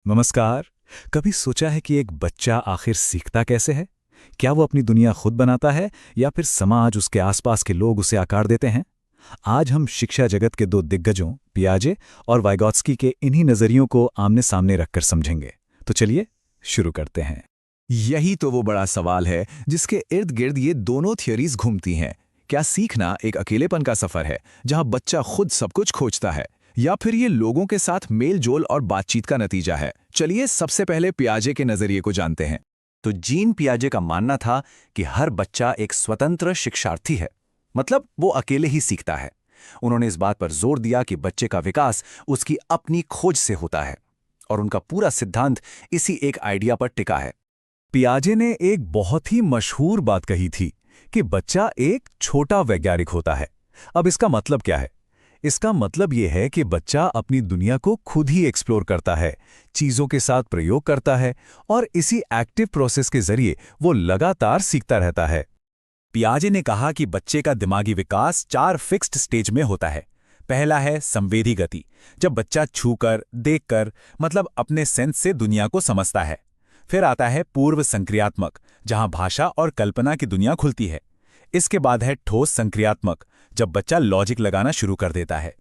नमस्कार। कभी सोचा है कि एक बच्चा आखिर सीखता कैसे है? क्या वो अपनी दुनिया खुद बनाता है या फिर समाज उसके आसपास के लोग उसे आकार देते हैं? आज हम शिक्षा जगत के दो दिग्गजों पियाजे और वाइगॉत्स्की के इन्हीं नजरियों को आमने सामने रखकर समझेंगे। तो चलिए शुरू करते हैं। यही तो वो बड़ा सवाल है जिसके इर्द गिर्द ये दोनों थियरीज घूमती हैं। क्या सीखना एक अकेलेपन का सफर है जहां बच्चा खुद सब कुछ खोजता है, या फिर ये लोगों के साथ मेल जोल और बातचीत का नतीजा है? चलिए सबसे पहले पियाजे के नजरिए को जानते हैं। तो जीन पियाजे का मानना था कि हर बच्चा एक स्वतंत्र शिक्षार्थी है, मतलब वो अकेले ही सीखता है। उन्होंने इस बात पर जोर दिया कि बच्चे का विकास उसकी अपनी खोज से होता है, और उनका पूरा सिद्धांत इसी एक आइडिया पर टिका है। पियाजे ने एक बहुत ही मशहूर बात कही थी कि बच्चा एक छोटा वैज्ञानिक होता है। अब इसका मतलब क्या है? इसका मतलब यह है कि बच्चा अपनी दुनिया को खुद ही एक्सप्लोर करता है, चीजों के साथ प्रयोग करता है और इसी एक्टिव प्रोसेस के जरिए वो लगातार सीखता रहता है। पियाजे ने कहा कि बच्चे का दिमागी विकास 4 फिक्स्ड स्टेज में होता है। पहला है संवेदी गति, जब बच्चा छूकर, देखकर, मतलब अपने सेंस से दुनिया को समझता है। फिर आता है पूर्व संक्रियात्मक, जहां भाषा और कल्पना की दुनिया खुलती है। इसके बाद है ठोस संक्रियात्मक, जब बच्चा लॉजिक लगाना शुरू कर देता है।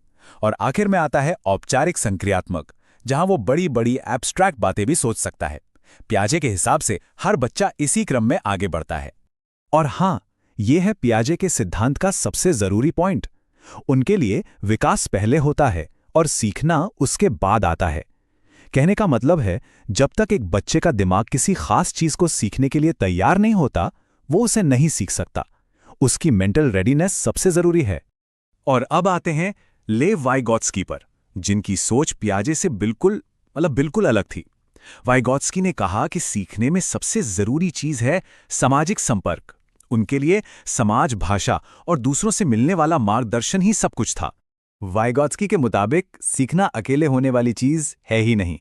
और आखिर में आता है औपचारिक संक्रियात्मक, जहां वो बड़ी बड़ी एब्स्ट्रैक्ट बातें भी सोच सकता है। पियाजे के हिसाब से हर बच्चा इसी क्रम में आगे बढ़ता है। और हाँ, ये है पियाजे के सिद्धांत का सबसे जरूरी पॉइंट। उनके लिए विकास पहले होता है और सीखना उसके बाद आता है। कहने का मतलब है, जब तक एक बच्चे का दिमाग किसी खास चीज को सीखने के लिए तैयार नहीं होता, वो उसे नहीं सीख सकता। उसकी मेंटल रेडीनेस सबसे जरूरी है। और अब आते हैं लेव वाइगॉत्स्की पर, जिनकी सोच पियाजे से बिल्कुल अलग थी। वाइगॉत्स्की ने कहा कि सीखने में सबसे जरूरी चीज है सामाजिक संपर्क। उनके लिए समाज, भाषा और दूसरों से मिलने वाला मार्गदर्शन ही सब कुछ था। वाइगॉत्स्की के मुताबिक सीखना अकेले होने वाली चीज है ही नहीं,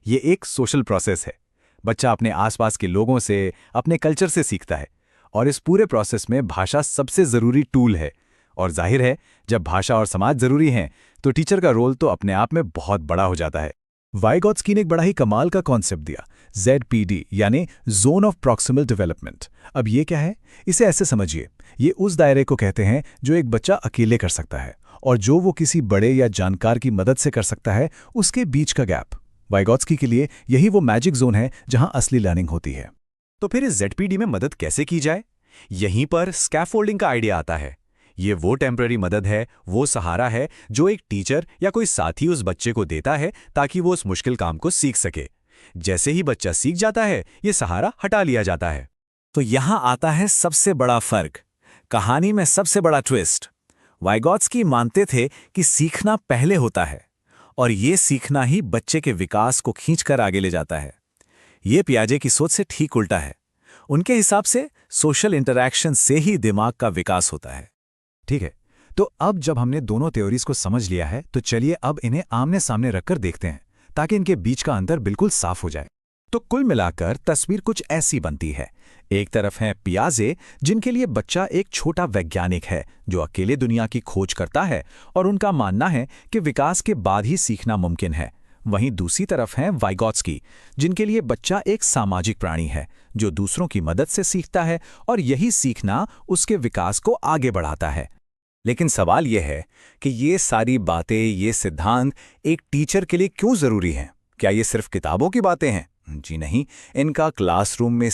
ये एक सोशल प्रोसेस है। बच्चा अपने आसपास के लोगों से, अपने कल्चर से सीखता है, और इस पूरे प्रोसेस में भाषा सबसे जरूरी टूल है। और जाहिर है, जब भाषा और समाज जरूरी हैं, तो टीचर का रोल तो अपने आप में बहुत बड़ा हो जाता है। वाइगॉत्स्की ने एक बड़ा ही कमाल का कॉन्सेप्ट दिया, ZPD, यानी जोन ऑफ प्रॉक्सिमल डेवलपमेंट। अब ये क्या है? इसे ऐसे समझिए, ये उस दायरे को कहते हैं जो एक बच्चा अकेले कर सकता है और जो वो किसी बड़े या जानकार की मदद से कर सकता है, उसके बीच का गैप। वाइगॉत्स्की के लिए यही वो मैजिक जोन है जहां असली लर्निंग होती है। तो फिर इस ZPD में मदद कैसे की जाए? यहीं पर स्कैफोल्डिंग का आइडिया आता है। ये वो टेम्पररी मदद है, वो सहारा है जो एक टीचर या कोई साथी उस बच्चे को देता है ताकि वो उस मुश्किल काम को सीख सके। जैसे ही बच्चा सीख जाता है, ये सहारा हटा लिया जाता है। तो यहां आता है सबसे बड़ा फर्क, कहानी में सबसे बड़ा ट्विस्ट। वाइगॉत्स्की मानते थे कि सीखना पहले होता है, और ये सीखना ही बच्चे के विकास को खींचकर आगे ले जाता है। ये पियाजे की सोच से ठीक उल्टा है। उनके हिसाब से सोशल इंटरैक्शन से ही दिमाग का विकास होता है। ठीक है, तो अब जब हमने दोनों थ्योरीज को समझ लिया है, तो चलिए अब इन्हें आमने सामने रखकर देखते हैं, ताकि इनके बीच का अंतर बिल्कुल साफ हो जाए। तो कुल मिलाकर तस्वीर कुछ ऐसी बनती है। एक तरफ हैं पियाजे, जिनके लिए बच्चा एक छोटा वैज्ञानिक है जो अकेले दुनिया की खोज करता है, और उनका मानना है कि विकास के बाद ही सीखना मुमकिन है। वहीं दूसरी तरफ हैं वाइगॉत्स्की, जिनके लिए बच्चा एक सामाजिक प्राणी है जो दूसरों की मदद से सीखता है, और यही सीखना उसके विकास को आगे बढ़ाता है। लेकिन सवाल यह है कि ये सारी बातें, ये सिद्धांत एक टीचर के लिए क्यों जरूरी हैं? क्या ये सिर्फ किताबों की बातें हैं? जी नहीं, इनका क्लासरूम में